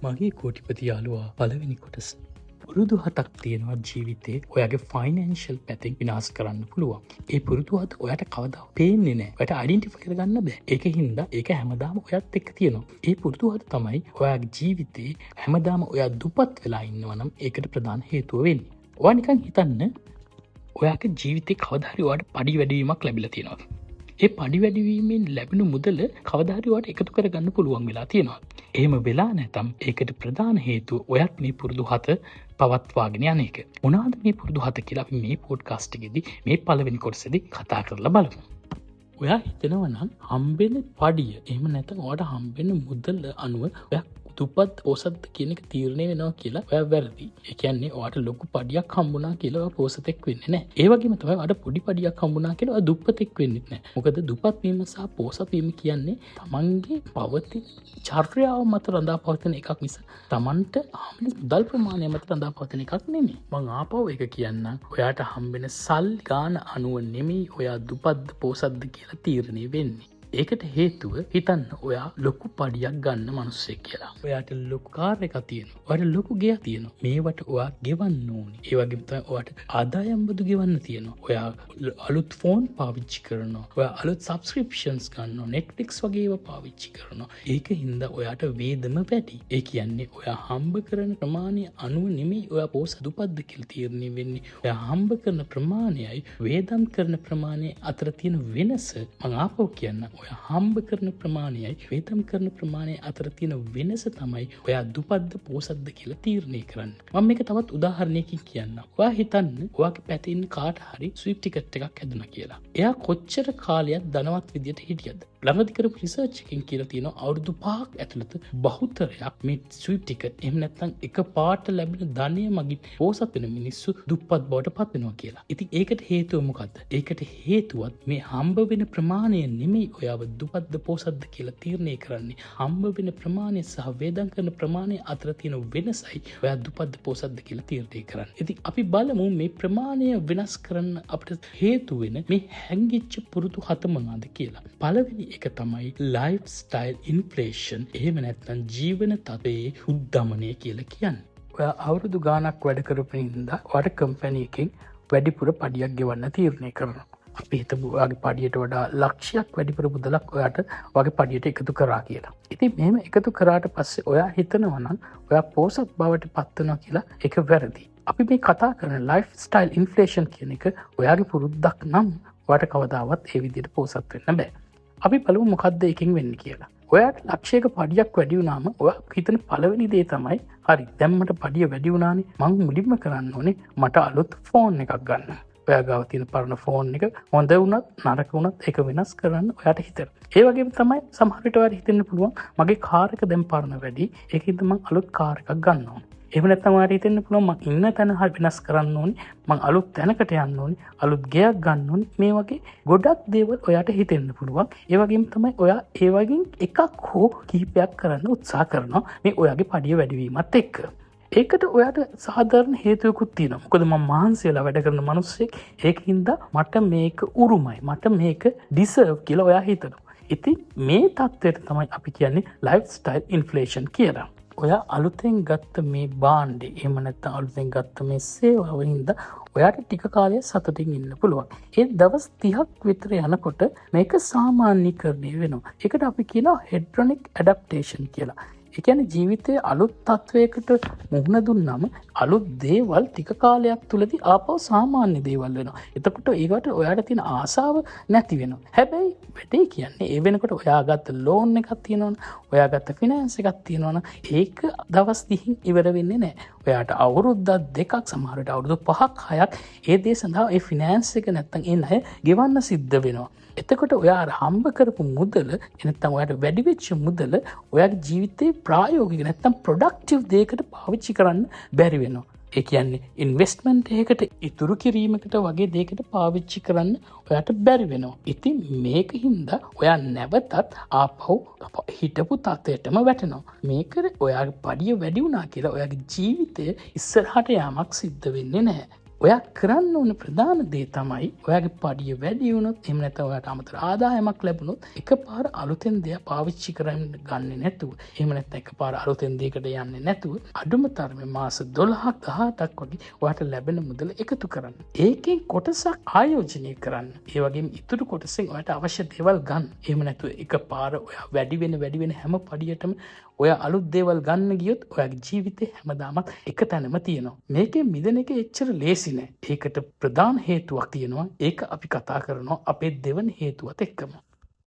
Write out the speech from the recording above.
මගේ කෝටිපති යාළුවා පළවෙනි කොටස. පුරුදු 7ක් තියෙනවා ජීවිතේ ඔයාගේ ෆයිනෑන්ෂල් පැතින් විනාශ කරන්න පුළුවන්. ඒ පුරුදු 7 ඔයාට කවදා පේන්නේ නැහැ. ඔයාට අයිඩෙන්ටිෆයි කරගන්න බෑ. ඒකින්ද ඒක හැමදාම ඔයත් එක්ක තියෙනවා. ඒ පුරුදු 7 තමයි ඔයාගේ ජීවිතේ හැමදාම ඔයා දුපත් වෙලා ඉන්නවා නම් ඒකට ප්‍රධාන හේතුව වෙන්නේ. ඔයා නිකන් හිතන්න ඔයාගේ ජීවිතේ කවදා හරි ඔයාට පඩි වැඩිවීමක් ලැබිලා තියෙනවා. ඒ පඩි වැඩිවීමෙන් ලැබෙන මුදල කවදා හරි ඔයාට එකතු කරගන්න පුළුවන් වෙලා තියෙනවා. එහෙම වෙලා නැතම් ඒකට ප්‍රධාන හේතුව ඔයත් මේ පුරුදු 7 පවත්වාගෙන යන එක. මොනවාද මේ පුරුදු 7 කියලා අපි මේ පොඩ්කාස්ට් එකේදී මේ පළවෙනි කොටසේදී කතා කරලා බලමු. ඔයා හිතනවා නම් හම්බෙන පඩිය එහෙම නැත්නම් ඔයාට හම්බෙන මුදල අනුව ඔයා දුපත් පොසත් කියන එක තීරණය වෙනවා කියලා ඔයා වැරදි. ඒ කියන්නේ ඔයාට ලොකු පඩියක් හම්බුණා කියලා ඔයා පොසතෙක් වෙන්නේ නැහැ. ඒ වගේම තමයි ඔයාට පොඩි පඩියක් හම්බුණා කියලා ඔයා දුප්පතෙක් වෙන්නේ නැහැ. මොකද දුපත් වීම සහ පොසත් වීම කියන්නේ තමන්ගේ පවතින චර්යාව මත රඳා පවතින එකක් මිස තමන්ට හම්බෙන මුදල් ප්‍රමාණය මත රඳා පවතින එකක් නෙමෙයි. මං ආපහු ඒක කියන්නම්. ඔයාට හම්බෙන සල්ලි ගාන අනුව නෙමෙයි ඔයා දුපත්ද පොසත්ද කියලා තීරණය වෙන්නේ. ඒකට හේතුව හිතන්න ඔයා ලොකු පඩියක් ගන්න මිනිස්සෙක් කියලා. ඔයාට ලොකු කාර් එකක් තියෙනවා. ඔයාට ලොකු ගෙයක් තියෙනවා. මේවට ඔයා ගෙවන්න ඕනේ. ඒ වගේම තමයි ඔයාට ආදායම් බදු ගෙවන්න තියෙනවා. ඔයා අලුත් ෆෝන් පාවිච්චි කරනවා. ඔයා අලුත් සබ්ස්ක්‍රිප්ෂන්ස් ගන්නවා. Netflix වගේ ඒවා පාවිච්චි කරනවා. ඒකින්ද ඔයාට වේදම වැඩි. ඒ කියන්නේ ඔයා හම්බ කරන ප්‍රමාණය අනුව නෙමෙයි ඔයා පොසත් දුපත්ද කියලා තීරණය වෙන්නේ. ඔයා හම්බ කරන ප්‍රමාණයයි වේදම් කරන ප්‍රමාණය අතර තියෙන වෙනස මම ආපහු කියන්නම්. ඔයා හම්බ කරන ප්‍රමාණයයි වේදම් කරන ප්‍රමාණය අතර තියෙන වෙනස තමයි ඔයා දුපත්ද පොසත්ද කියලා තීරණය කරන්නේ. මම මේක තවත් උදාහරණයකින් කියන්නම්. ඔයා හිතන්න ඔයාගේ පැත්තේ ඉන්න කාට හරි ස්විප් ටිකට් එකක් හැදුණා කියලා. එයා කොච්චර කාලයක් ධනවත් විදියට හිටියද? ළඟදී කරපු රිසර්ච් එකකින් කියලා තියෙනවා අවුරුදු 5ක් ඇතුළත බහුතරයක් මේ ස්විප් ටිකට් එහෙම නැත්නම් එක පාට ලැබෙන ධනය මගින් පොසත් වෙන මිනිස්සු දුප්පත් බවට පත් වෙනවා කියලා. ඉතින් ඒකට හේතුව මොකද්ද? ඒකට හේතුවත් මේ හම්බ වෙන ප්‍රමාණය නෙමෙයි ඔයාව දුපත්ද පොසත්ද කියලා තීරණය කරන්නේ. හම්බ වෙන ප්‍රමාණය සහ වේදම් කරන ප්‍රමාණය අතර තියෙන වෙනසයි ඔයා දුපත්ද පොසත්ද කියලා තීරණය කරන්නේ. ඉතින් අපි බලමු මේ ප්‍රමාණය වෙනස් කරන්න අපිට හේතු වෙන මේ හැංගිච්ච පුරුදු 7 මොනවාද කියලා. පළවෙනි එක තමයි ලයිෆ් ස්ටයිල් ඉන්ෆ්ලේෂන්. එහෙම නැත්නම් ජීවන තත්ත්වයේ උද්දමනය කියලා කියන්නේ. ඔයා අවුරුදු ගාණක් වැඩ කරපු හින්දා ඔයාට කම්පැනි එකෙන් වැඩිපුර පඩියක් ගෙවන්න තීරණය කරනවා. අපි හිතමු ඔයාගේ පඩියට වඩා ලක්ෂයක් වැඩිපුර මුදලක් ඔයාට ඔයාගේ පඩියට එකතු කරා කියලා. ඉතින් මෙහෙම එකතු කරාට පස්සේ ඔයා හිතනවා නම් ඔයා පොසත් බවට පත් වෙනවා කියලා ඒක වැරදි. අපි මේ කතා කරන ලයිෆ් ස්ටයිල් ඉන්ෆ්ලේෂන් කියන එක ඔයාගේ පුරුද්දක් නම් ඔයාට කවදාවත් ඒ විදිහට පොසත් වෙන්න බෑ. අපි බලමු මොකද්ද එකෙන් වෙන්නේ කියලා. ඔයාට ලක්ෂයක පඩියක් වැඩි වුණාම ඔයා හිතන පළවෙනි දේ තමයි හරි දැන් මට පඩිය වැඩි වුණානේ මං මුලින්ම කරන්න ඕනේ මට අලුත් ෆෝන් එකක් ගන්න. ඔයා ගාව තියෙන පරණ ෆෝන් එක හොඳ වුණත් නරක වුණත් ඒක වෙනස් කරන්න ඔයාට හිතෙනවා. ඒ වගේම තමයි සමහර විට ඔයාට හිතෙන්න පුළුවන් මගේ කාර් එක දැන් පරණ වැඩි ඒකින්ද මං අලුත් කාර් එකක් ගන්න ඕනේ. එහෙම නැත්නම් ඔයාට හිතෙන්න පුළුවන් මං ඉන්න තැන හරි වෙනස් කරන්න ඕනේ. මං අලුත් තැනකට යන්න ඕනේ. අලුත් ගෙයක් ගන්න ඕනේ. මේ වගේ ගොඩක් දේවල් ඔයාට හිතෙන්න පුළුවන්. ඒ වගේම තමයි ඔයා ඒ වගේ එකක් හෝ කිහිපයක් කරන්න උත්සාහ කරනවා මේ ඔයාගේ පඩිය වැඩිවීමත් එක්ක. ඒකට ඔයාට සාධාරණ හේතුවකුත් තියෙනවා. මොකද මම මහන්සි වෙලා වැඩ කරන මිනිස්සෙක්. ඒකින්ද මට මේක උරුමයි. මට මේක ඩිසර්ව් කියලා ඔයා හිතනවා. ඉතින් මේ தත්ත්වයට තමයි අපි කියන්නේ ලයිෆ් ස්ටයිල් ඉන්ෆ්ලේෂන් කියලා. ඔයා අලුතෙන් ගත්ත මේ භාණ්ඩේ එහෙම නැත්නම් අලුතෙන් ගත්ත මේ සේවාව හින්දා ඔයාට ටික කාලයක් සතුටින් ඉන්න පුළුවන්. ඒ දවස් 30ක් විතර යනකොට මේක සාමාන්‍යීකරණය වෙනවා. ඒකට අපි කියනවා හෙඩ්‍රොනික් ඇඩැප්ටේෂන් කියලා. ඒ කියන්නේ ජීවිතයේ අලුත් තත්වයකට මුහුණ දුන්නම අලුත් දේවල් ටික කාලයක් තුලදී ආපහු සාමාන්‍ය දේවල් වෙනවා. එතකොට ඒකට ඔයාට තියෙන ආසාව නැති වෙනවා. හැබැයි වැඩේ කියන්නේ ඒ වෙනකොට ඔයා ගත්ත ලෝන් එකක් තියෙනවනේ, ඔයා ගත්ත ෆිනෑන්ස් එකක් තියෙනවනේ, ඒක දවස් 30කින් ඉවර වෙන්නේ නැහැ. ඔයාට අවුරුද්දක් දෙකක් සමහර විට අවුරුදු 5ක් 6ක් ඒ දේ සඳහා ඒ ෆිනෑන්ස් එක නැත්තම් ඒ ණය ගෙවන්න සිද්ධ වෙනවා. එතකොට ඔයා හම්බ කරපු මුදල නැත්තම් ඔයාට වැඩි වෙච්ච මුදල ඔයාගේ ජීවිතේ ප්‍රායෝගික නැත්තම් ප්‍රොඩක්ටිව් දෙයකට පාවිච්චි කරන්න බැරි වෙනවා. ඒ කියන්නේ ඉන්වෙස්ට්මන්ට් එකකට ඉතුරු කිරීමකට වගේ දෙයකට පාවිච්චි කරන්න ඔයාට බැරි වෙනවා. ඉතින් මේකින්ද ඔයා නැවතත් ආපහු හිටපු තත්ත්වයටම වැටෙනවා. මේකට ඔයාගේ පඩිය වැඩි වුණා කියලා ඔයාගේ ජීවිතය ඉස්සරහට යාමක් සිද්ධ වෙන්නේ නැහැ. ඔයා කරන්න ඕන ප්‍රධාන දේ තමයි ඔයාගේ පඩිය වැඩි වුණොත් එහෙම නැත්නම් ඔයාට අමතර ආදායමක් ලැබුණොත් එකපාර අලුතෙන් දෙයක් පාවිච්චි කරන්න ගන්නේ නැතුව එහෙම නැත්නම් එකපාර අලුතෙන් දෙයකට යන්නේ නැතුව අඩුම තරමේ මාස 12ක් 18ක් වගේ ඔයාට ලැබෙන මුදල එකතු කරන්න. ඒකෙන් කොටසක් ආයෝජනය කරන්න. ඒ වගේම ඉතුරු කොටසෙන් ඔයාට අවශ්‍ය දේවල් ගන්න. එහෙම නැතුව එකපාර ඔයා වැඩි වෙන හැම පඩියටම ඔය අලුත් දේවල් ගන්න ගියොත් ඔයාගේ ජීවිතේ හැමදාමත් එක තැනම තියෙනවා. මේකෙන් මිදෙන එක එච්චර ලේසි නෑ. ඒකට ප්‍රධාන හේතුවක් තියෙනවා. ඒක අපි කතා කරනවා අපේ දෙවන හේතුවත් එක්කම.